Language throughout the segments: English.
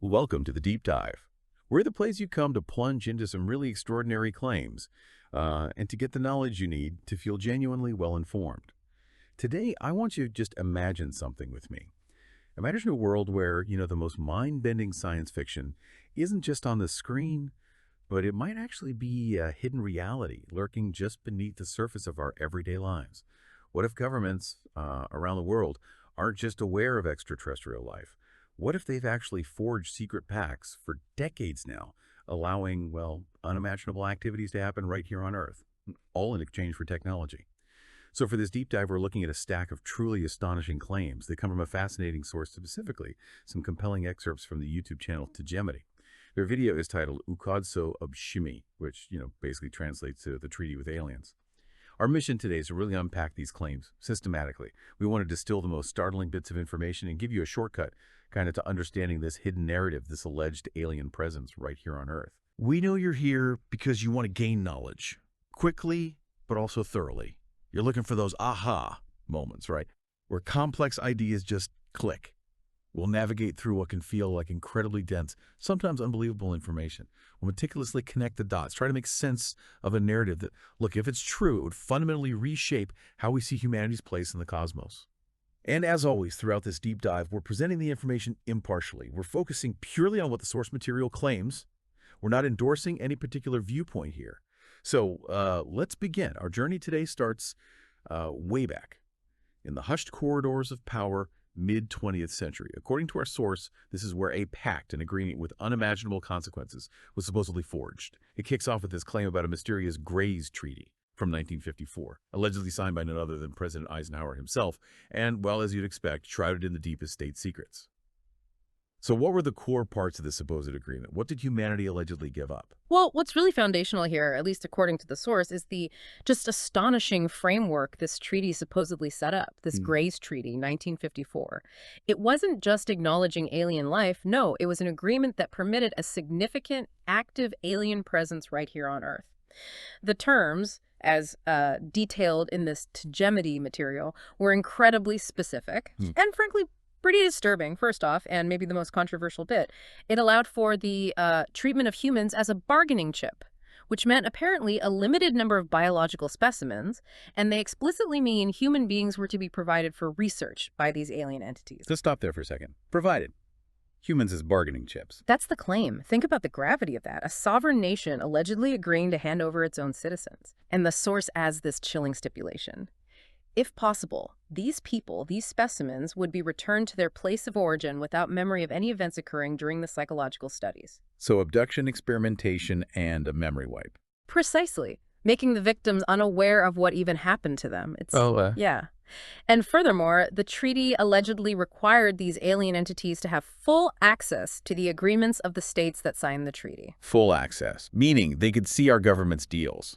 Welcome to the Deep Dive. We're the place you come to plunge into some really extraordinary claims and to get the knowledge you need to feel genuinely well-informed. Today, I want you to just imagine something with me. Imagine a world where, the most mind-bending science fiction isn't just on the screen, but it might actually be a hidden reality lurking just beneath the surface of our everyday lives. What if governments around the world aren't just aware of extraterrestrial life? What if they've actually forged secret pacts for decades now, allowing, unimaginable activities to happen right here on Earth, all in exchange for technology? So for this deep dive, we're looking at a stack of truly astonishing claims that come from a fascinating source, specifically some compelling excerpts from the YouTube channel Tajemity. Their video is titled Ukadso Obshimi, which, basically translates to the treaty with aliens. Our mission today is to really unpack these claims systematically. We want to distill the most startling bits of information and give you a shortcut kind of to understanding this hidden narrative, this alleged alien presence right here on Earth. We know you're here because you want to gain knowledge quickly, but also thoroughly. You're looking for those aha moments, right? Where complex ideas just click. We'll navigate through what can feel like incredibly dense, sometimes unbelievable information. We'll meticulously connect the dots, try to make sense of a narrative that, look, if it's true, it would fundamentally reshape how we see humanity's place in the cosmos. And as always, throughout this deep dive, we're presenting the information impartially. We're focusing purely on what the source material claims. We're not endorsing any particular viewpoint here. So let's begin. Our journey today starts way back in the hushed corridors of power, mid-20th century. According to our source, this is where a pact, an agreement with unimaginable consequences, was supposedly forged. It kicks off with this claim about a mysterious Grays Treaty from 1954, allegedly signed by none other than President Eisenhower himself, and, well, as you'd expect, shrouded in the deepest state secrets. So what were the core parts of this supposed agreement? What did humanity allegedly give up? Well, what's really foundational here, at least according to the source, is the just astonishing framework this treaty supposedly set up, this Grays Treaty, 1954. It wasn't just acknowledging alien life. No, it was an agreement that permitted a significant active alien presence right here on Earth. The terms, as detailed in this Tajemity material, were incredibly specific and, frankly, pretty disturbing, first off, and maybe the most controversial bit. It allowed for the treatment of humans as a bargaining chip, which meant apparently a limited number of biological specimens, and they explicitly mean human beings were to be provided for research by these alien entities. Let's stop there for a second. Provided. Humans as bargaining chips. That's the claim. Think about the gravity of that. A sovereign nation allegedly agreeing to hand over its own citizens. And the source adds this chilling stipulation. If possible, these people, these specimens, would be returned to their place of origin without memory of any events occurring during the psychological studies. So abduction, experimentation, and a memory wipe. Precisely. Making the victims unaware of what even happened to them. Yeah. And furthermore, the treaty allegedly required these alien entities to have full access to the agreements of the states that signed the treaty. Full access, meaning they could see our government's deals.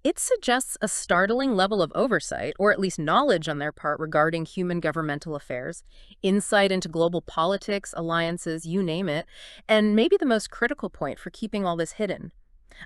It suggests a startling level of oversight, or at least knowledge on their part regarding human governmental affairs, insight into global politics, alliances, you name it, and maybe the most critical point for keeping all this hidden.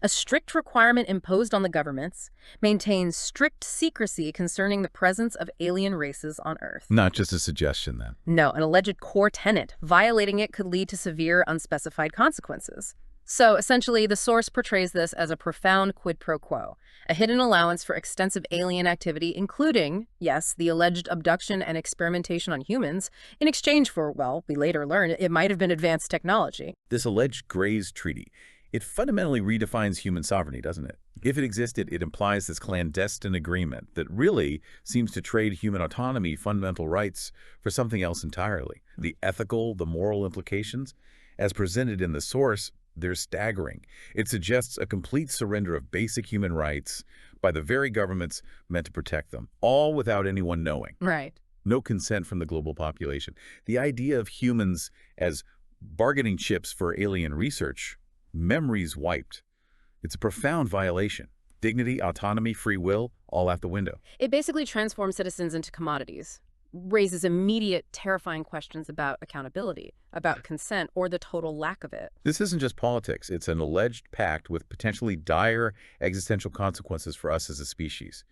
A strict requirement imposed on the governments maintains strict secrecy concerning the presence of alien races on Earth. Not just a suggestion, then. No, an alleged core tenet. Violating it could lead to severe, unspecified consequences. So, essentially, the source portrays this as a profound quid pro quo, a hidden allowance for extensive alien activity, including, yes, the alleged abduction and experimentation on humans, in exchange for, well, we later learn it might have been advanced technology. This alleged Grays Treaty, it fundamentally redefines human sovereignty, doesn't it? If it existed, it implies this clandestine agreement that really seems to trade human autonomy, fundamental rights, for something else entirely. The ethical, the moral implications, as presented in the source, they're staggering. It suggests a complete surrender of basic human rights by the very governments meant to protect them, all without anyone knowing. Right. No consent from the global population. The idea of humans as bargaining chips for alien research, memories wiped. It's a profound violation. Dignity, autonomy, free will, all out the window. It basically transforms citizens into commodities, raises immediate, terrifying questions about accountability, about consent, or the total lack of it. This isn't just politics. It's an alleged pact with potentially dire existential consequences for us as a species.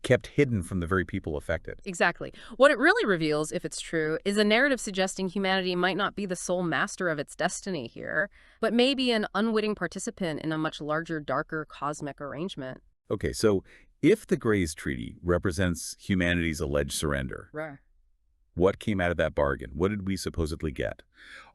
kept hidden from the very people affected. Exactly. What it really reveals, if it's true, is a narrative suggesting humanity might not be the sole master of its destiny here, but maybe an unwitting participant in a much larger, darker cosmic arrangement. Okay, so if the Greys Treaty represents humanity's alleged surrender, Right. what came out of that bargain? What did we supposedly get?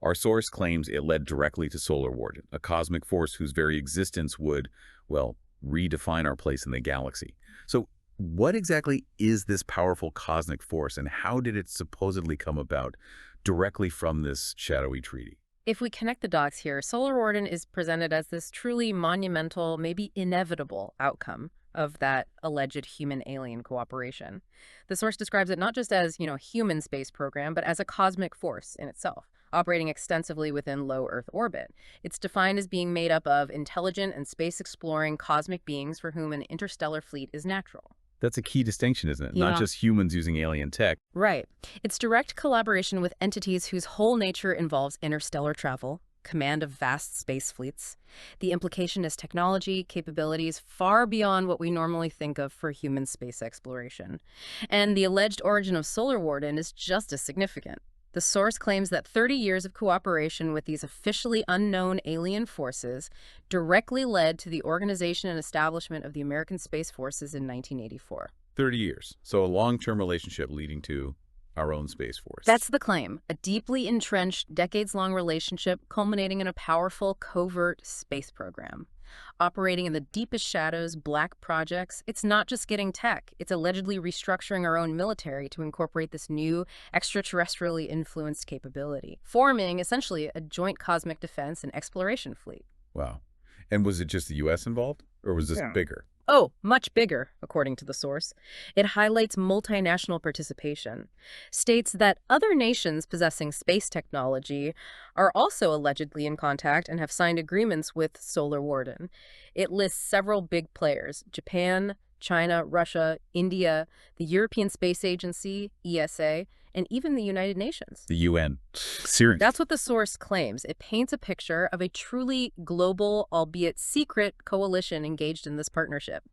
Our source claims it led directly to Solar Warden, a cosmic force whose very existence would, well, redefine our place in the galaxy. So what exactly is this powerful cosmic force, and how did it supposedly come about directly from this shadowy treaty? If we connect the dots here, Solar Warden is presented as this truly monumental, maybe inevitable outcome of that alleged human-alien cooperation. The source describes it not just as, a human space program, but as a cosmic force in itself, operating extensively within low Earth orbit. It's defined as being made up of intelligent and space-exploring cosmic beings for whom an interstellar fleet is natural. That's a key distinction, isn't it? Yeah. Not just humans using alien tech. Right. It's direct collaboration with entities whose whole nature involves interstellar travel, command of vast space fleets. The implication is technology, capabilities far beyond what we normally think of for human space exploration. And the alleged origin of Solar Warden is just as significant. The source claims that 30 years of cooperation with these officially unknown alien forces directly led to the organization and establishment of the American Space Forces in 1984. 30 years. So a long-term relationship leading to our own Space Force. That's the claim. A deeply entrenched, decades-long relationship culminating in a powerful, covert space program. Operating in the deepest shadows, black projects, it's not just getting tech. It's allegedly restructuring our own military to incorporate this new, extraterrestrially influenced capability, forming, essentially, a joint cosmic defense and exploration fleet. Wow. And was it just the U.S. involved, or was this bigger? Oh, much bigger, according to the source. It highlights multinational participation, states that other nations possessing space technology are also allegedly in contact and have signed agreements with Solar Warden. It lists several big players: Japan, China, Russia, India, the European Space Agency, ESA, and even the United Nations. The UN. Serious. That's what the source claims. It paints a picture of a truly global, albeit secret, coalition engaged in this partnership,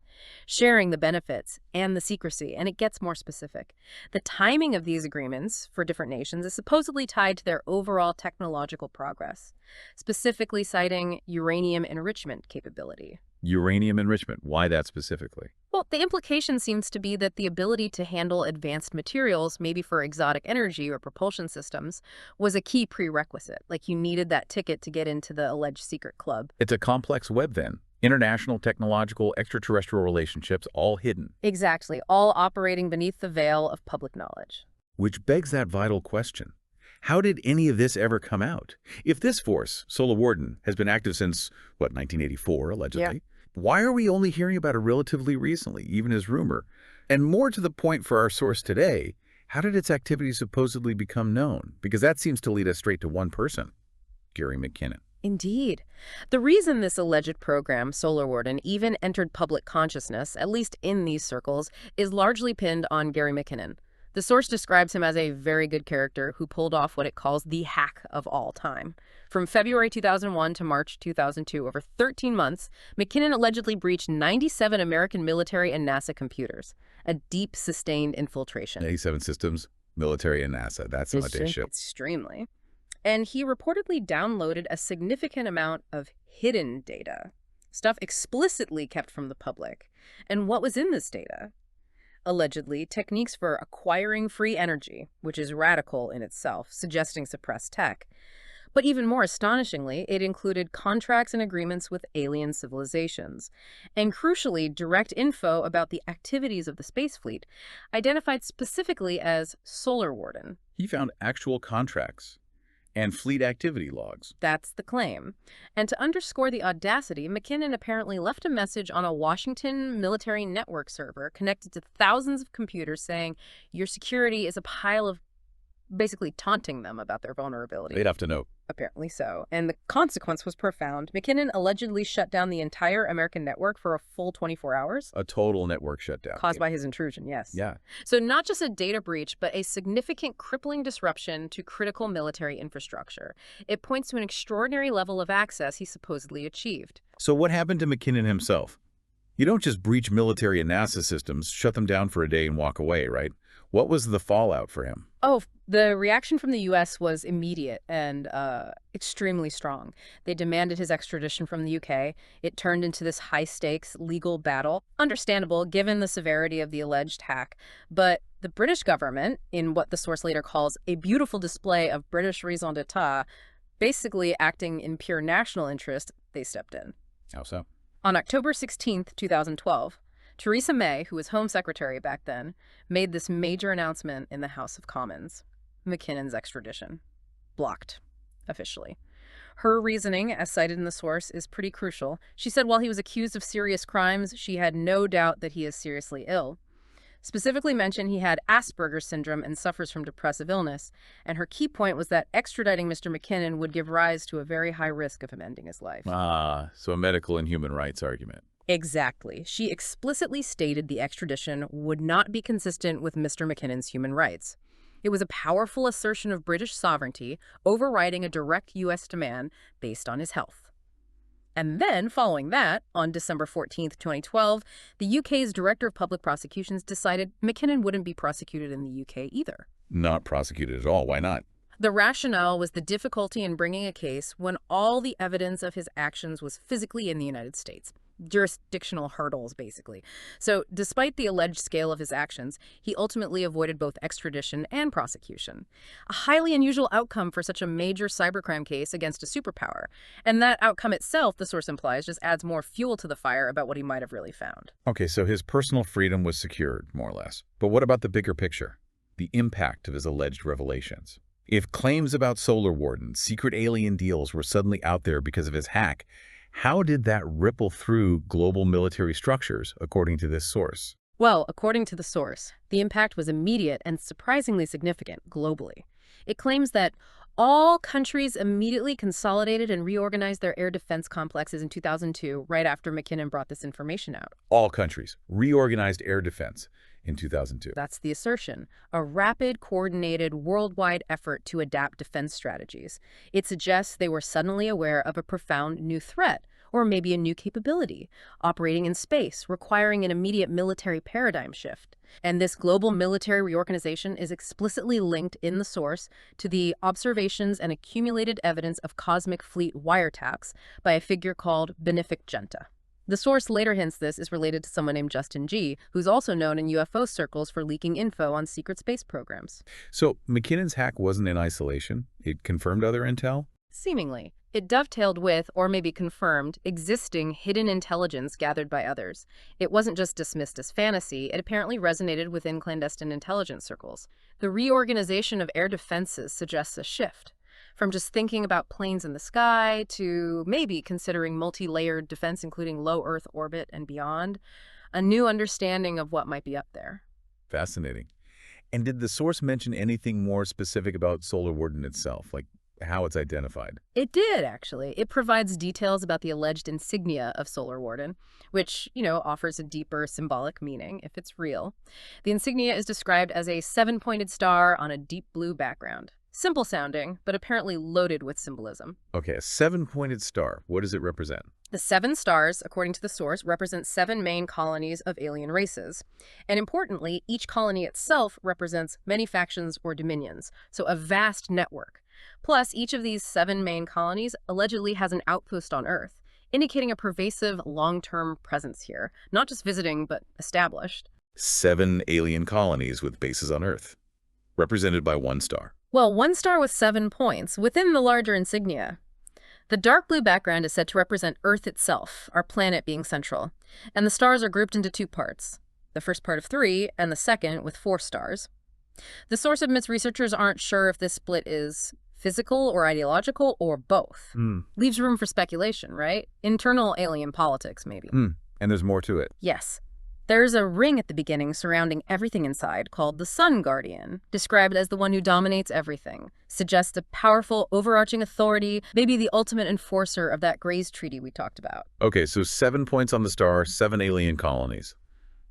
sharing the benefits and the secrecy, and it gets more specific. The timing of these agreements for different nations is supposedly tied to their overall technological progress, specifically citing uranium enrichment capability. Uranium enrichment. Why that specifically? Well, the implication seems to be that the ability to handle advanced materials, maybe for exotic energy or propulsion systems, was a key prerequisite. Like you needed that ticket to get into the alleged secret club. It's a complex web then. International, technological, extraterrestrial relationships, all hidden. Exactly, all operating beneath the veil of public knowledge. Which begs that vital question. How did any of this ever come out? If this force, Solar Warden, has been active since, 1984, allegedly, why are we only hearing about it relatively recently, even as rumor? And more to the point for our source today, how did its activities supposedly become known? Because that seems to lead us straight to one person, Gary McKinnon. Indeed. The reason this alleged program, Solar Warden, even entered public consciousness, at least in these circles, is largely pinned on Gary McKinnon. The source describes him as a very good character who pulled off what it calls the hack of all time. From February 2001 to March 2002, over 13 months, McKinnon allegedly breached 97 American military and NASA computers. A deep, sustained infiltration. 87 systems, military and NASA. That's an audacious. Extremely. And he reportedly downloaded a significant amount of hidden data, stuff explicitly kept from the public. And what was in this data? Allegedly, techniques for acquiring free energy, which is radical in itself, suggesting suppressed tech. But even more astonishingly, it included contracts and agreements with alien civilizations. And crucially, direct info about the activities of the space fleet, identified specifically as Solar Warden. He found actual contracts and fleet activity logs. That's the claim. And to underscore the audacity, McKinnon apparently left a message on a Washington military network server connected to thousands of computers saying, your security is a pile of, basically taunting them about their vulnerability. They'd have to know. Apparently so. And the consequence was profound. McKinnon allegedly shut down the entire American network for a full 24 hours. A total network shutdown. Caused by his intrusion, yes. Yeah. So not just a data breach, but a significant crippling disruption to critical military infrastructure. It points to an extraordinary level of access he supposedly achieved. So what happened to McKinnon himself? You don't just breach military and NASA systems, shut them down for a day and walk away, right? What was the fallout for him? Oh, the reaction from the U.S. was immediate and extremely strong. They demanded his extradition from the UK. It turned into this high-stakes legal battle. Understandable, given the severity of the alleged hack. But the British government, in what the source later calls a beautiful display of British raison d'etat, basically acting in pure national interest, they stepped in. How so? On October 16th, 2012, Theresa May, who was Home Secretary back then, made this major announcement in the House of Commons. McKinnon's extradition. Blocked. Officially. Her reasoning, as cited in the source, is pretty crucial. She said while he was accused of serious crimes, she had no doubt that he is seriously ill. Specifically mentioned he had Asperger's syndrome and suffers from depressive illness, and her key point was that extraditing Mr. McKinnon would give rise to a very high risk of him ending his life. Ah, so a medical and human rights argument. Exactly. She explicitly stated the extradition would not be consistent with Mr. McKinnon's human rights. It was a powerful assertion of British sovereignty, overriding a direct U.S. demand based on his health. And then, following that, on December 14th, 2012, the UK's Director of Public Prosecutions decided McKinnon wouldn't be prosecuted in the UK either. Not prosecuted at all. Why not? The rationale was the difficulty in bringing a case when all the evidence of his actions was physically in the United States. Jurisdictional hurdles, basically. So, despite the alleged scale of his actions, he ultimately avoided both extradition and prosecution. A highly unusual outcome for such a major cybercrime case against a superpower. And that outcome itself, the source implies, just adds more fuel to the fire about what he might have really found. Okay, so his personal freedom was secured, more or less. But what about the bigger picture? The impact of his alleged revelations? If claims about Solar Warden, secret alien deals were suddenly out there because of his hack, how did that ripple through global military structures, according to this source? Well, according to the source, the impact was immediate and surprisingly significant globally. It claims that all countries immediately consolidated and reorganized their air defense complexes in 2002, right after McKinnon brought this information out. All countries reorganized air defense in 2002. That's the assertion. A rapid, coordinated, worldwide effort to adapt defense strategies. It suggests they were suddenly aware of a profound new threat, or maybe a new capability, operating in space, requiring an immediate military paradigm shift. And this global military reorganization is explicitly linked in the source to the observations and accumulated evidence of cosmic fleet wiretaps by a figure called Benefic Genta. The source later hints this is related to someone named Justin G., who's also known in UFO circles for leaking info on secret space programs. So McKinnon's hack wasn't in isolation? It confirmed other intel? Seemingly. It dovetailed with, or maybe confirmed, existing hidden intelligence gathered by others. It wasn't just dismissed as fantasy, it apparently resonated within clandestine intelligence circles. The reorganization of air defenses suggests a shift. From just thinking about planes in the sky to maybe considering multi-layered defense, including low Earth orbit and beyond. A new understanding of what might be up there. Fascinating. And did the source mention anything more specific about Solar Warden itself, like how it's identified? It did, actually. It provides details about the alleged insignia of Solar Warden, which, offers a deeper symbolic meaning if it's real. The insignia is described as a 7-pointed star on a deep blue background. Simple sounding, but apparently loaded with symbolism. Okay, a 7-pointed star. What does it represent? The 7 stars, according to the source, represent 7 main colonies of alien races. And importantly, each colony itself represents many factions or dominions, so a vast network. Plus, each of these 7 main colonies allegedly has an outpost on Earth, indicating a pervasive long-term presence here, not just visiting, but established. 7 alien colonies with bases on Earth, represented by 1 star. Well, 1 star with 7 points within the larger insignia. The dark blue background is said to represent Earth itself, our planet being central. And the stars are grouped into 2 parts. The first part of 3 and the second with 4 stars. The source admits researchers aren't sure if this split is physical or ideological or both. Leaves room for speculation, right? Internal alien politics, maybe. And there's more to it. Yes. There's a ring at the beginning surrounding everything inside called the Sun Guardian, described as the one who dominates everything. Suggests a powerful, overarching authority, maybe the ultimate enforcer of that Grays Treaty we talked about. Okay, so 7 points on the star, 7 alien colonies.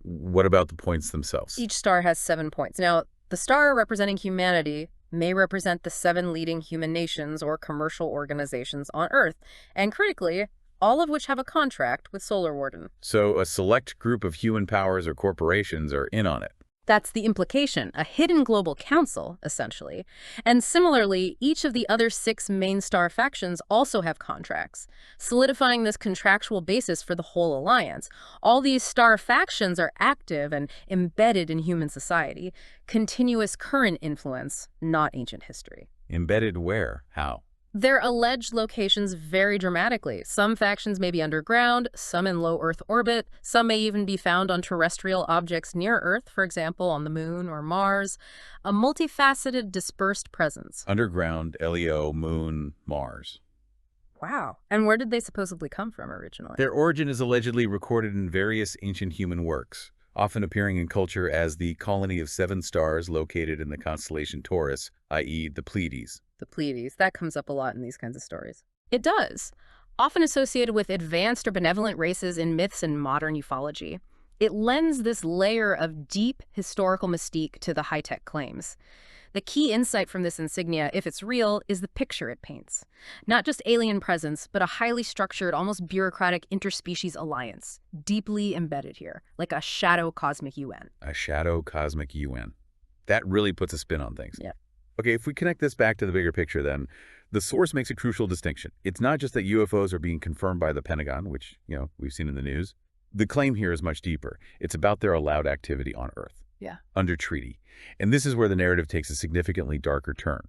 What about the points themselves? Each star has 7 points. Now, the star representing humanity may represent the 7 leading human nations or commercial organizations on Earth. And critically, all of which have a contract with Solar Warden. So a select group of human powers or corporations are in on it. That's the implication, a hidden global council, essentially. And similarly, each of the other 6 main star factions also have contracts, solidifying this contractual basis for the whole alliance. All these star factions are active and embedded in human society. Continuous current influence, not ancient history. Embedded where? How? Their alleged locations vary dramatically. Some factions may be underground, some in low Earth orbit, some may even be found on terrestrial objects near Earth, for example, on the Moon or Mars. A multifaceted, dispersed presence. Underground, LEO, Moon, Mars. Wow. And where did they supposedly come from originally? Their origin is allegedly recorded in various ancient human works, often appearing in culture as the colony of 7 stars located in the constellation Taurus, i.e. the Pleiades. The Pleiades. That comes up a lot in these kinds of stories. It does. Often associated with advanced or benevolent races in myths and modern ufology. It lends this layer of deep historical mystique to the high-tech claims. The key insight from this insignia, if it's real, is the picture it paints. Not just alien presence, but a highly structured, almost bureaucratic interspecies alliance, deeply embedded here, like a shadow cosmic UN. A shadow cosmic UN. That really puts a spin on things. Yeah. Okay, if we connect this back to the bigger picture then, the source makes a crucial distinction. It's not just that UFOs are being confirmed by the Pentagon, which, we've seen in the news. The claim here is much deeper. It's about their allowed activity on Earth. Yeah. Under treaty. And this is where the narrative takes a significantly darker turn.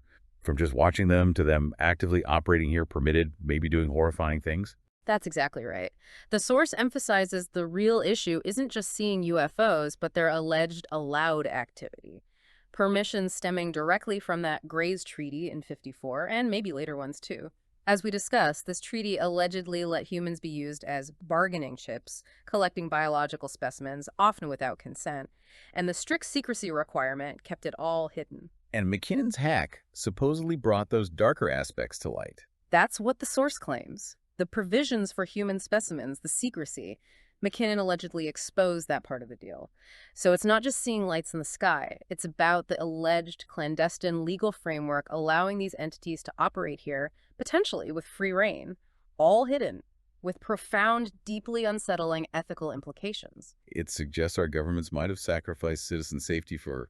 From just watching them to them actively operating here, permitted, maybe doing horrifying things. That's exactly right. The source emphasizes the real issue isn't just seeing UFOs, but their alleged allowed activity. Permissions stemming directly from that Gray's Treaty in '54, and maybe later ones too. As we discussed, this treaty allegedly let humans be used as bargaining chips, collecting biological specimens, often without consent, and the strict secrecy requirement kept it all hidden. And McKinnon's hack supposedly brought those darker aspects to light. That's what the source claims. The provisions for human specimens, the secrecy, McKinnon allegedly exposed that part of the deal. So it's not just seeing lights in the sky. It's about the alleged clandestine legal framework allowing these entities to operate here, potentially with free rein, all hidden, with profound, deeply unsettling ethical implications. It suggests our governments might have sacrificed citizen safety for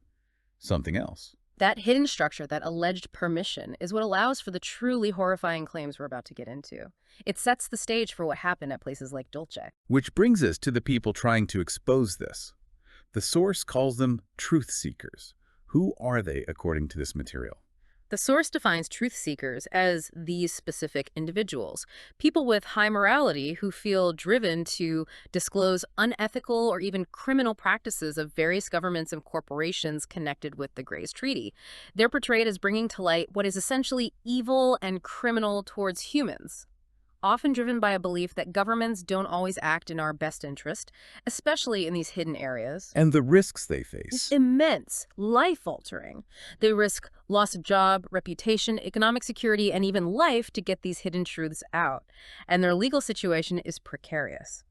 something else. That hidden structure, that alleged permission, is what allows for the truly horrifying claims we're about to get into. It sets the stage for what happened at places like Dulce. Which brings us to the people trying to expose this. The source calls them truth seekers. Who are they according to this material? The source defines truth seekers as these specific individuals, people with high morality who feel driven to disclose unethical or even criminal practices of various governments and corporations connected with the Gray's Treaty. They're portrayed as bringing to light what is essentially evil and criminal towards humans, often driven by a belief that governments don't always act in our best interest, especially in these hidden areas. And the risks they face. Immense, life-altering. They risk loss of job, reputation, economic security, and even life to get these hidden truths out. And their legal situation is precarious.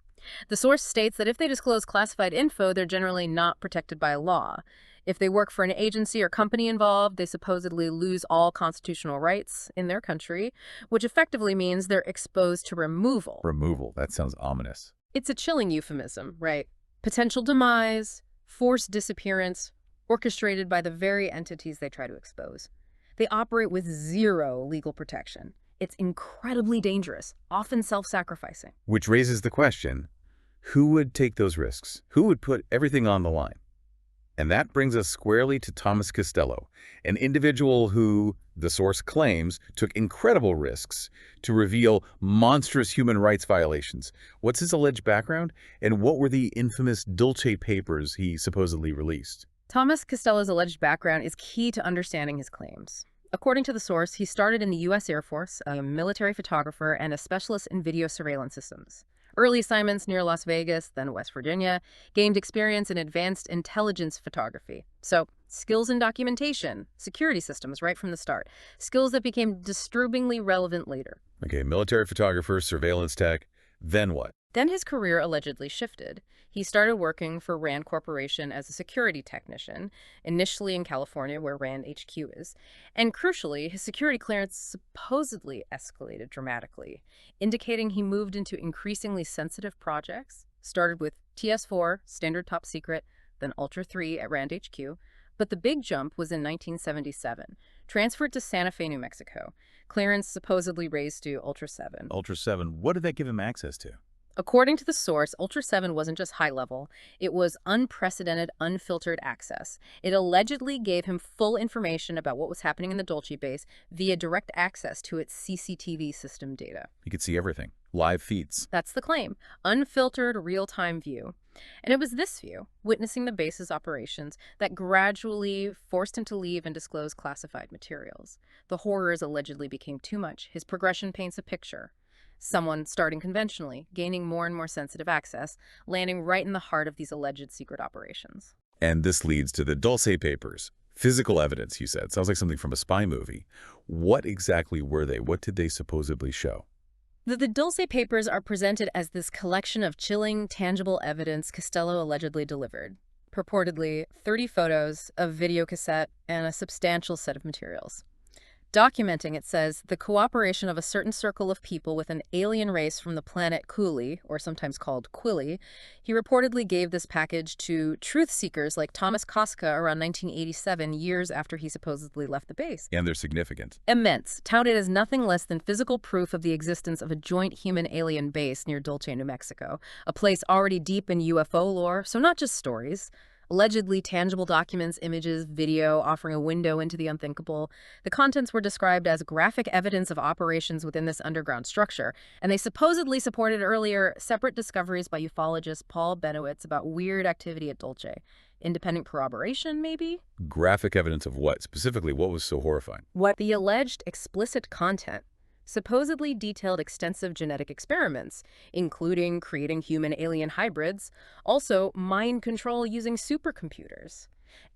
The source states that if they disclose classified info, they're generally not protected by law. If they work for an agency or company involved, they supposedly lose all constitutional rights in their country, which effectively means they're exposed to removal. Removal, that sounds ominous. It's a chilling euphemism, right? Potential demise, forced disappearance, orchestrated by the very entities they try to expose. They operate with zero legal protection. It's incredibly dangerous, often self-sacrificing. Which raises the question, who would take those risks? Who would put everything on the line? And that brings us squarely to Thomas Costello, an individual who, the source claims, took incredible risks to reveal monstrous human rights violations. What's his alleged background? And what were the infamous Dulce papers he supposedly released? Thomas Costello's alleged background is key to understanding his claims. According to the source, he started in the U.S. Air Force, a military photographer and a specialist in video surveillance systems. Early assignments near Las Vegas, then West Virginia, gained experience in advanced intelligence photography. So, skills in documentation, security systems right from the start. Skills that became disturbingly relevant later. Okay, military photographer, surveillance tech, then what? Then his career allegedly shifted. He started working for Rand Corporation as a security technician, initially in California, where Rand HQ is. And crucially, his security clearance supposedly escalated dramatically, indicating he moved into increasingly sensitive projects, started with TS4, Standard Top Secret, then Ultra 3 at Rand HQ. But the big jump was in 1977, transferred to Santa Fe, New Mexico. Clearance supposedly raised to Ultra 7. Ultra 7, what did that give him access to? According to the source, Ultra 7 wasn't just high level, it was unprecedented, unfiltered access. It allegedly gave him full information about what was happening in the Dulce base via direct access to its CCTV system data. He could see everything. Live feeds. That's the claim. Unfiltered, real-time view. And it was this view, witnessing the base's operations, that gradually forced him to leave and disclose classified materials. The horrors allegedly became too much. His progression paints a picture. Someone starting conventionally, gaining more and more sensitive access, landing right in the heart of these alleged secret operations. And this leads to the Dulce papers. Physical evidence, you said. Sounds like something from a spy movie. What exactly were they? What did they supposedly show? The Dulce papers are presented as this collection of chilling, tangible evidence Costello allegedly delivered. Purportedly, 30 photos, a videocassette, and a substantial set of materials. Documenting, it says, the cooperation of a certain circle of people with an alien race from the planet Cooley, or sometimes called Quilly. He reportedly gave this package to truth seekers like Thomas Koska around 1987, years after he supposedly left the base. And they're significant. Immense, touted as nothing less than physical proof of the existence of a joint human-alien base near Dulce, New Mexico, a place already deep in UFO lore, so not just stories. Allegedly tangible documents, images, video, offering a window into the unthinkable. The contents were described as graphic evidence of operations within this underground structure, and they supposedly supported earlier separate discoveries by ufologist Paul Benowitz about weird activity at Dulce. Independent corroboration, maybe? Graphic evidence of what? Specifically, what was so horrifying? What the alleged explicit content supposedly detailed extensive genetic experiments, including creating human-alien hybrids, also mind control using supercomputers.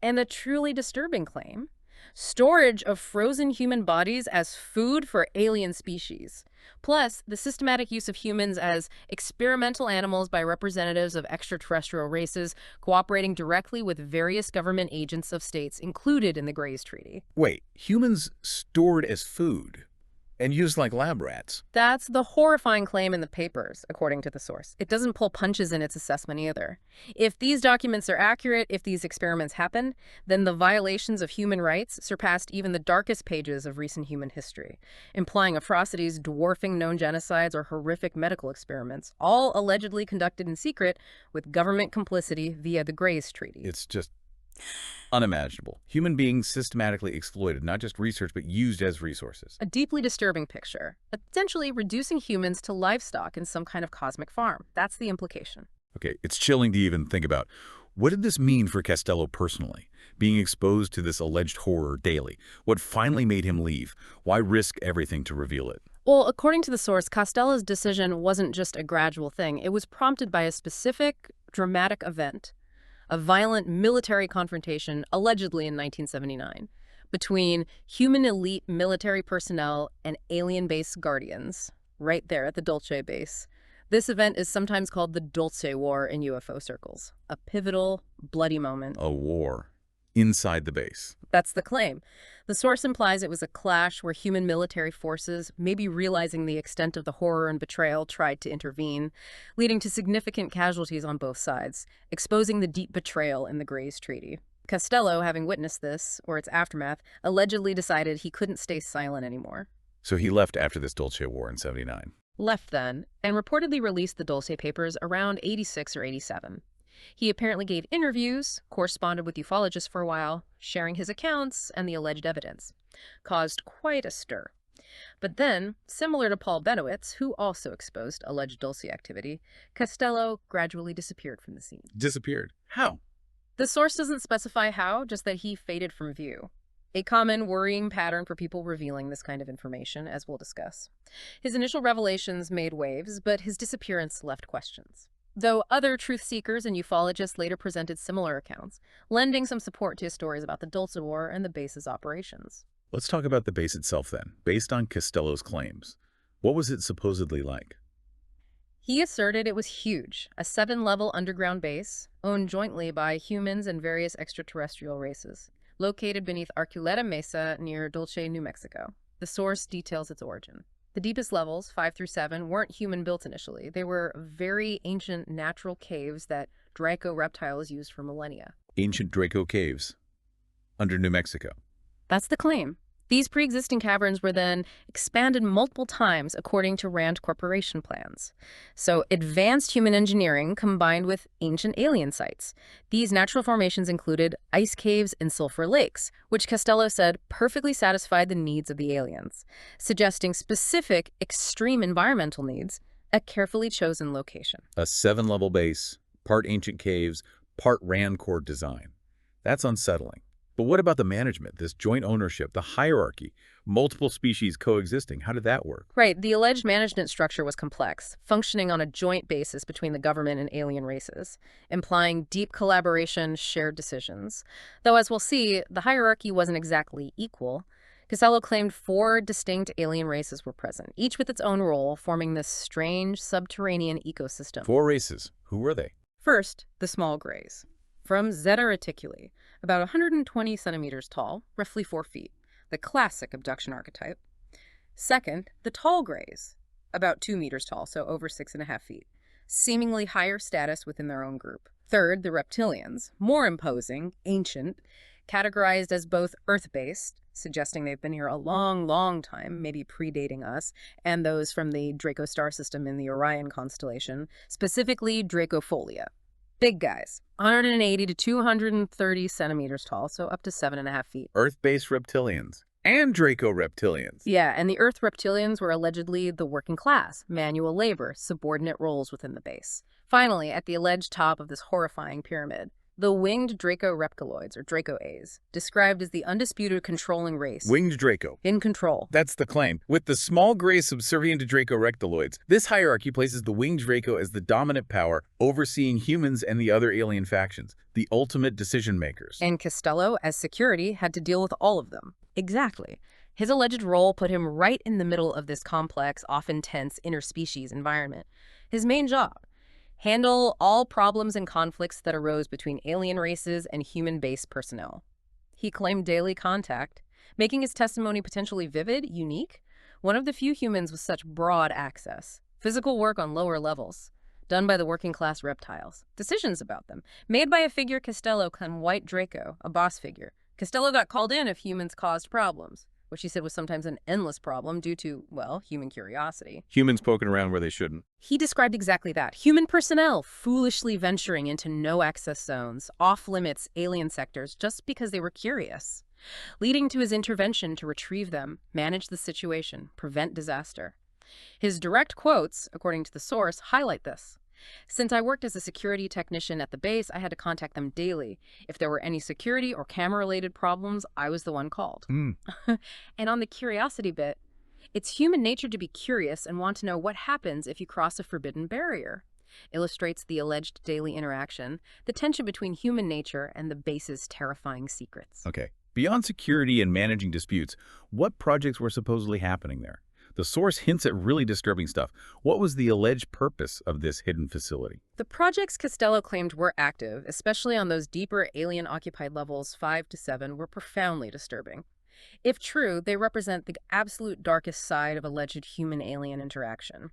And the truly disturbing claim, storage of frozen human bodies as food for alien species, plus the systematic use of humans as experimental animals by representatives of extraterrestrial races cooperating directly with various government agents of states included in the Grays Treaty. Wait, humans stored as food? And used like lab rats. That's the horrifying claim in the papers, according to the source. It doesn't pull punches in its assessment either. If these documents are accurate, if these experiments happen, then the violations of human rights surpassed even the darkest pages of recent human history, implying atrocities dwarfing known genocides or horrific medical experiments, all allegedly conducted in secret with government complicity via the Grays Treaty. It's just unimaginable. Human beings systematically exploited, not just research, but used as resources. A deeply disturbing picture, essentially reducing humans to livestock in some kind of cosmic farm. That's the implication. Okay, it's chilling to even think about. What did this mean for Costello personally? Being exposed to this alleged horror daily. What finally made him leave? Why risk everything to reveal it? Well, according to the source, Costello's decision wasn't just a gradual thing. It was prompted by a specific, dramatic event. A violent military confrontation, allegedly in 1979, between human elite military personnel and alien base guardians, right there at the Dulce base. This event is sometimes called the Dulce War in UFO circles, a pivotal, bloody moment. A war inside the base. That's the claim. The source implies it was a clash where human military forces, maybe realizing the extent of the horror and betrayal, tried to intervene, leading to significant casualties on both sides, exposing the deep betrayal in the Grays Treaty. Costello, having witnessed this, or its aftermath, allegedly decided he couldn't stay silent anymore. So he left after this Dulce War in '79. Left then, and reportedly released the Dulce papers around 86 or 87. He apparently gave interviews, corresponded with ufologists for a while, sharing his accounts and the alleged evidence. Caused quite a stir. But then, similar to Paul Benowitz, who also exposed alleged Dulce activity, Costello gradually disappeared from the scene. Disappeared. How? The source doesn't specify how, just that he faded from view. A common worrying pattern for people revealing this kind of information, as we'll discuss. His initial revelations made waves, but his disappearance left questions. Though other truth seekers and ufologists later presented similar accounts, lending some support to his stories about the Dulce War and the base's operations. Let's talk about the base itself then. Based on Costello's claims, what was it supposedly like? He asserted it was huge, a 7-level underground base, owned jointly by humans and various extraterrestrial races, located beneath Arculeta Mesa near Dulce, New Mexico. The source details its origin. The deepest levels, 5 through 7, weren't human-built initially. They were very ancient natural caves that Draco reptiles used for millennia. Ancient Draco caves under New Mexico. That's the claim. These pre-existing caverns were then expanded multiple times according to Rand Corporation plans. So advanced human engineering combined with ancient alien sites. These natural formations included ice caves and sulfur lakes, which Costello said perfectly satisfied the needs of the aliens, suggesting specific extreme environmental needs at carefully chosen location. A 7-level base, part ancient caves, part Rand Corp design. That's unsettling. But what about the management, this joint ownership, the hierarchy, multiple species coexisting? How did that work? Right. The alleged management structure was complex, functioning on a joint basis between the government and alien races, implying deep collaboration, shared decisions. Though, as we'll see, the hierarchy wasn't exactly equal. Costello claimed 4 distinct alien races were present, each with its own role, forming this strange subterranean ecosystem. 4 races. Who were they? First, the small grays. From Zeta Reticuli, about 120 centimeters tall, roughly 4 feet, the classic abduction archetype. Second, the tall grays, about 2 meters tall, so over 6.5 feet, seemingly higher status within their own group. Third, the reptilians, more imposing, ancient, categorized as both Earth-based, suggesting they've been here a long, long time, maybe predating us, and those from the Draco star system in the Orion constellation, specifically Dracofolia. Big guys, 180 to 230 centimeters tall, so up to 7.5 feet. Earth-based reptilians and Draco reptilians. Yeah, and the Earth reptilians were allegedly the working class, manual labor, subordinate roles within the base. Finally, at the alleged top of this horrifying pyramid, the winged Draco reptiloids, or Draco-A's, described as the undisputed controlling race. Winged Draco. In control. That's the claim. With the small grays subservient to Draco reptiloids, this hierarchy places the winged Draco as the dominant power, overseeing humans and the other alien factions, the ultimate decision makers. And Costello, as security, had to deal with all of them. Exactly. His alleged role put him right in the middle of this complex, often tense, interspecies environment. His main job: handle all problems and conflicts that arose between alien races and human-based personnel. He claimed daily contact, making his testimony potentially vivid, unique, one of the few humans with such broad access. Physical work on lower levels, done by the working-class reptiles. Decisions about them, made by a figure Costello called White Draco, a boss figure. Costello got called in if humans caused problems, which he said was sometimes an endless problem due to, well, human curiosity. Humans poking around where they shouldn't. He described exactly that. Human personnel foolishly venturing into no-access zones, off-limits alien sectors just because they were curious, leading to his intervention to retrieve them, manage the situation, prevent disaster. His direct quotes, according to the source, highlight this. Since I worked as a security technician at the base, I had to contact them daily. If there were any security or camera-related problems, I was the one called. And on the curiosity bit, it's human nature to be curious and want to know what happens if you cross a forbidden barrier. Illustrates the alleged daily interaction, the tension between human nature and the base's terrifying secrets. Okay. Beyond security and managing disputes, what projects were supposedly happening there? The source hints at really disturbing stuff. What was the alleged purpose of this hidden facility? The projects Costello claimed were active, especially on those deeper alien-occupied levels 5 to 7, were profoundly disturbing. If true, they represent the absolute darkest side of alleged human-alien interaction.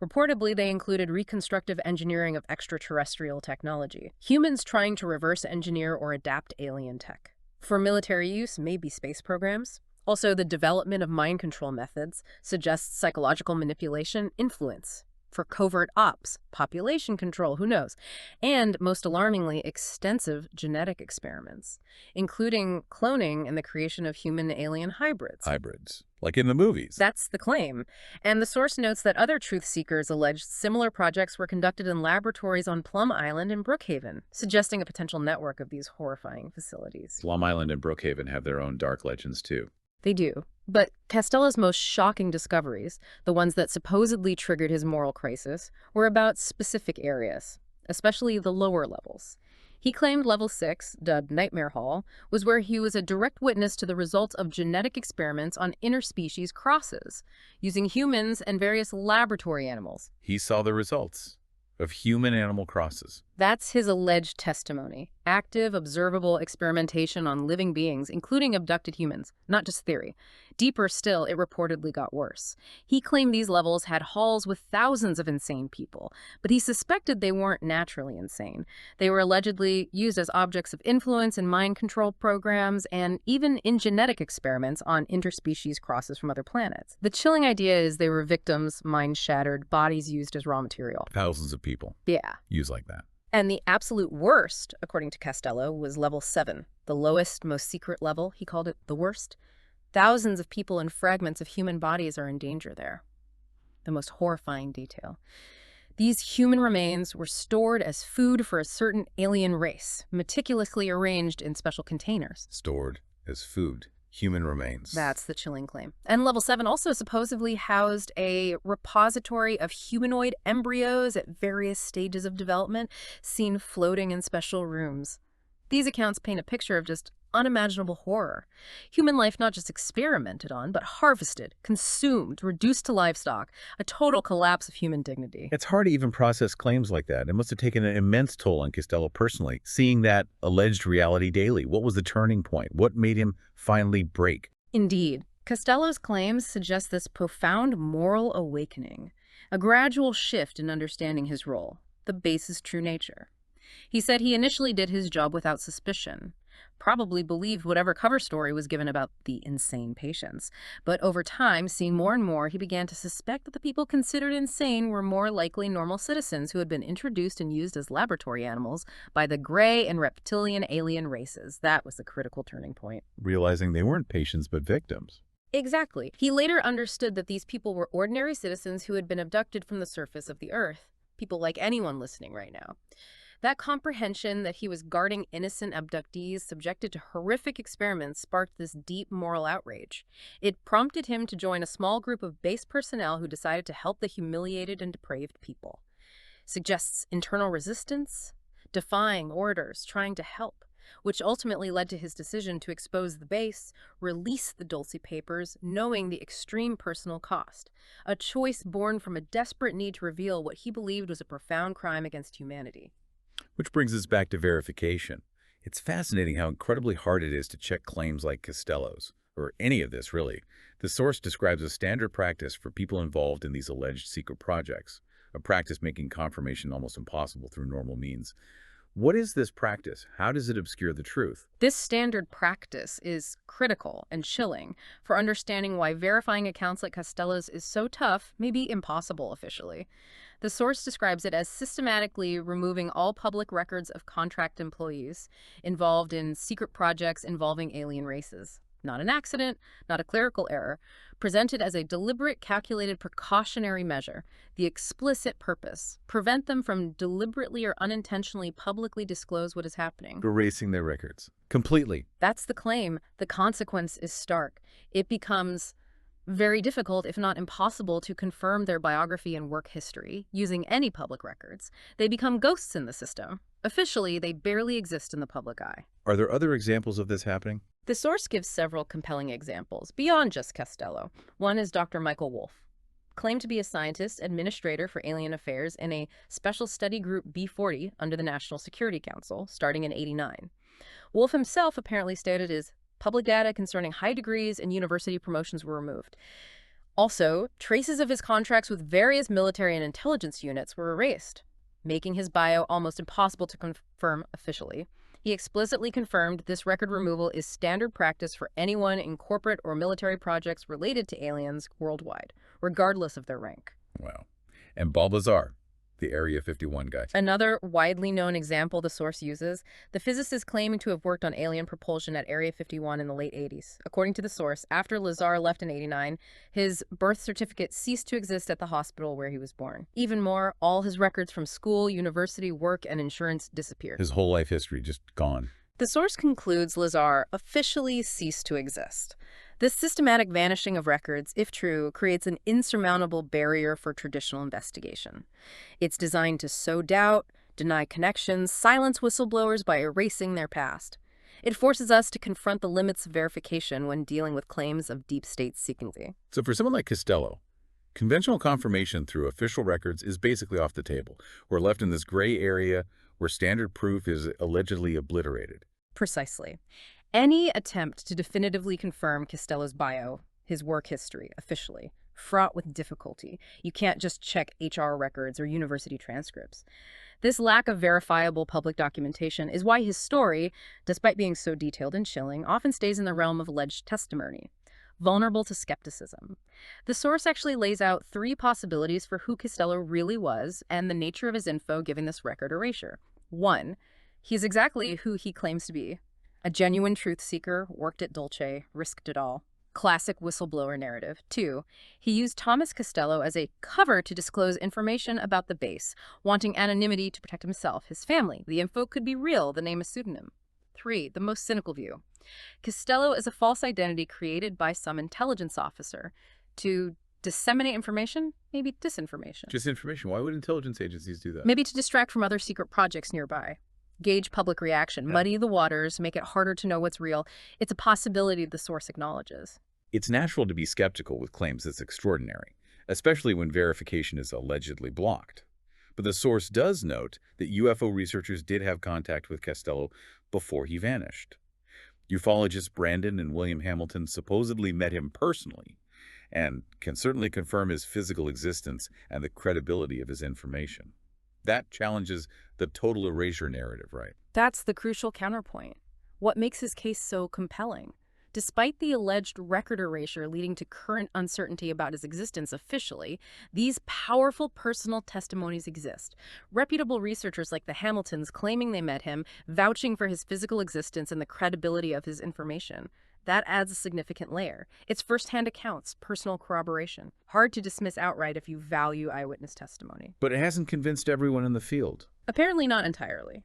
Reportedly, they included reconstructive engineering of extraterrestrial technology, humans trying to reverse engineer or adapt alien tech. For military use, maybe space programs. Also, the development of mind control methods suggests psychological manipulation, influence. For covert ops, population control, who knows? And, most alarmingly, extensive genetic experiments, including cloning and the creation of human-alien hybrids. Hybrids, like in the movies. That's the claim. And the source notes that other truth seekers alleged similar projects were conducted in laboratories on Plum Island and Brookhaven, suggesting a potential network of these horrifying facilities. Plum Island and Brookhaven have their own dark legends, too. They do. But Costello's most shocking discoveries, the ones that supposedly triggered his moral crisis, were about specific areas, especially the lower levels. He claimed level 6, dubbed Nightmare Hall, was where he was a direct witness to the results of genetic experiments on interspecies crosses, using humans and various laboratory animals. He saw the results of human-animal crosses. That's his alleged testimony. Active, observable experimentation on living beings, including abducted humans, not just theory. Deeper still, it reportedly got worse. He claimed these levels had halls with thousands of insane people, but he suspected they weren't naturally insane. They were allegedly used as objects of influence in mind control programs and even in genetic experiments on interspecies crosses from other planets. The chilling idea is they were victims, minds shattered, bodies used as raw material. Thousands of people Yeah. used like that. And the absolute worst, according to Costello, was level 7, the lowest, most secret level. He called it the worst. Thousands of people and fragments of human bodies are in danger there. The most horrifying detail. These human remains were stored as food for a certain alien race, meticulously arranged in special containers. Stored as food. Human remains. That's the chilling claim. And level 7 also supposedly housed a repository of humanoid embryos at various stages of development, seen floating in special rooms. These accounts paint a picture of just unimaginable horror. Human life not just experimented on, but harvested, consumed, reduced to livestock. A total collapse of human dignity. It's hard to even process claims like that. It must have taken an immense toll on Costello personally, seeing that alleged reality daily. What was the turning point? What made him finally break? Indeed. Costello's claims suggest this profound moral awakening, a gradual shift in understanding his role, the base's true nature. He said he initially did his job without suspicion, probably believed whatever cover story was given about the insane patients. But over time, seeing more and more, he began to suspect that the people considered insane were more likely normal citizens who had been introduced and used as laboratory animals by the gray and reptilian alien races. That was the critical turning point. Realizing they weren't patients but victims. Exactly. He later understood that these people were ordinary citizens who had been abducted from the surface of the Earth. People like anyone listening right now. That comprehension that he was guarding innocent abductees subjected to horrific experiments sparked this deep moral outrage. It prompted him to join a small group of base personnel who decided to help the humiliated and depraved people. Suggests internal resistance, defying orders, trying to help, which ultimately led to his decision to expose the base, release the Dulce papers, knowing the extreme personal cost. A choice born from a desperate need to reveal what he believed was a profound crime against humanity. Which brings us back to verification. It's fascinating how incredibly hard it is to check claims like Costello's, or any of this really. The source describes a standard practice for people involved in these alleged secret projects, a practice making confirmation almost impossible through normal means. What is this practice? How does it obscure the truth? This standard practice is critical and chilling for understanding why verifying accounts like Costello's is so tough, maybe impossible officially. The source describes it as systematically removing all public records of contract employees involved in secret projects involving alien races. Not an accident, not a clerical error, presented as a deliberate, calculated, precautionary measure. The explicit purpose: prevent them from deliberately or unintentionally publicly disclose what is happening. Erasing their records. Completely. That's the claim. The consequence is stark. It becomes very difficult, if not impossible, to confirm their biography and work history using any public records. They become ghosts in the system. Officially, they barely exist in the public eye. Are there other examples of this happening? The source gives several compelling examples, beyond just Costello. One is Dr. Michael Wolff, claimed to be a scientist, administrator for alien affairs in a special study group B40 under the National Security Council, starting in '89. Wolff himself apparently stated his public data concerning high degrees and university promotions were removed. Also, traces of his contracts with various military and intelligence units were erased, making his bio almost impossible to confirm officially. He explicitly confirmed this record removal is standard practice for anyone in corporate or military projects related to aliens worldwide, regardless of their rank. Wow. And Bob Lazar, the Area 51 guy. Another widely known example the source uses, the physicist claiming to have worked on alien propulsion at Area 51 in the late 80s. According to the source, after Lazar left in '89, his birth certificate ceased to exist at the hospital where he was born. Even more, all his records from school, university, work, and insurance disappeared. His whole life history just gone. The source concludes Lazar officially ceased to exist. This systematic vanishing of records, if true, creates an insurmountable barrier for traditional investigation. It's designed to sow doubt, deny connections, silence whistleblowers by erasing their past. It forces us to confront the limits of verification when dealing with claims of deep state secrecy. So for someone like Costello, conventional confirmation through official records is basically off the table. We're left in this gray area where standard proof is allegedly obliterated. Precisely. Any attempt to definitively confirm Costello's bio, his work history, officially, fraught with difficulty. You can't just check HR records or university transcripts. This lack of verifiable public documentation is why his story, despite being so detailed and chilling, often stays in the realm of alleged testimony, vulnerable to skepticism. The source actually lays out 3 possibilities for who Costello really was and the nature of his info giving this record erasure. 1. He's exactly who he claims to be. A genuine truth seeker, worked at Dolce, risked it all. Classic whistleblower narrative. 2. He used Thomas Costello as a cover to disclose information about the base, wanting anonymity to protect himself, his family. The info could be real, the name a pseudonym. 3. The most cynical view. Costello is a false identity created by some intelligence officer to disseminate information, maybe disinformation. Just information. Why would intelligence agencies do that? Maybe to distract from other secret projects nearby. Gauge public reaction, muddy the waters, make it harder to know what's real. It's a possibility the source acknowledges. It's natural to be skeptical with claims that's extraordinary, especially when verification is allegedly blocked. But the source does note that UFO researchers did have contact with Costello before he vanished. Ufologists Brandon and William Hamilton supposedly met him personally and can certainly confirm his physical existence and the credibility of his information. That challenges the total erasure narrative, right? That's the crucial counterpoint. What makes his case so compelling? Despite the alleged record erasure leading to current uncertainty about his existence officially, these powerful personal testimonies exist. Reputable researchers like the Hamiltons claiming they met him, vouching for his physical existence and the credibility of his information. That adds a significant layer. It's first-hand accounts, personal corroboration. Hard to dismiss outright if you value eyewitness testimony. But it hasn't convinced everyone in the field. Apparently not entirely.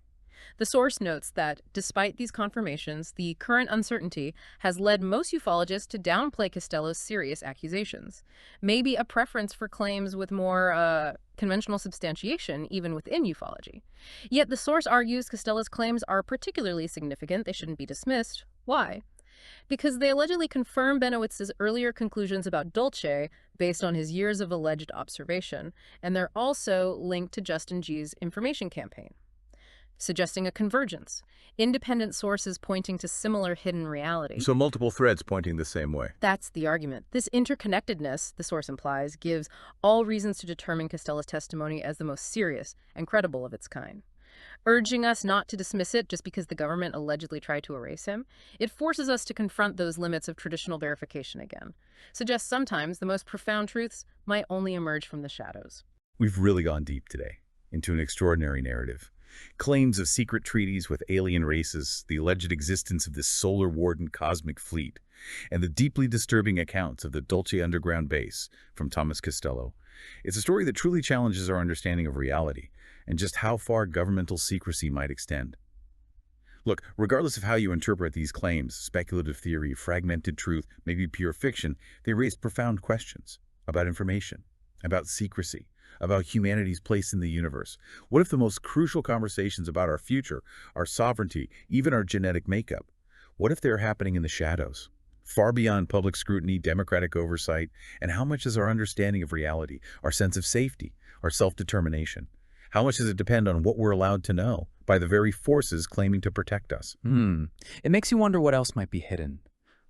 The source notes that, despite these confirmations, the current uncertainty has led most ufologists to downplay Costello's serious accusations. Maybe a preference for claims with more conventional substantiation, even within ufology. Yet the source argues Costello's claims are particularly significant. They shouldn't be dismissed. Why? Because they allegedly confirm Benowitz's earlier conclusions about Dolce based on his years of alleged observation, and they're also linked to Justin G's information campaign, suggesting a convergence, independent sources pointing to similar hidden reality. So multiple threads pointing the same way. That's the argument. This interconnectedness, the source implies, gives all reasons to determine Costello's testimony as the most serious and credible of its kind. Urging us not to dismiss it just because the government allegedly tried to erase him, it forces us to confront those limits of traditional verification again. Suggests sometimes the most profound truths might only emerge from the shadows. We've really gone deep today into an extraordinary narrative. Claims of secret treaties with alien races, the alleged existence of this solar warden cosmic fleet, and the deeply disturbing accounts of the Dolce underground base from Thomas Costello. It's a story that truly challenges our understanding of reality and just how far governmental secrecy might extend. Look, regardless of how you interpret these claims, speculative theory, fragmented truth, maybe pure fiction, they raise profound questions about information, about secrecy, about humanity's place in the universe. What if the most crucial conversations about our future, our sovereignty, even our genetic makeup, what if they're happening in the shadows, far beyond public scrutiny, democratic oversight, and how much is our understanding of reality, our sense of safety, our self-determination? How much does it depend on what we're allowed to know by the very forces claiming to protect us? It makes you wonder what else might be hidden,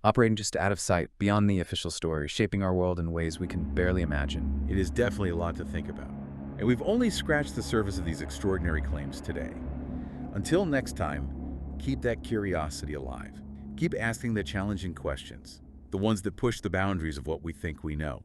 operating just out of sight, beyond the official story, shaping our world in ways we can barely imagine. It is definitely a lot to think about. And we've only scratched the surface of these extraordinary claims today. Until next time, keep that curiosity alive. Keep asking the challenging questions, the ones that push the boundaries of what we think we know.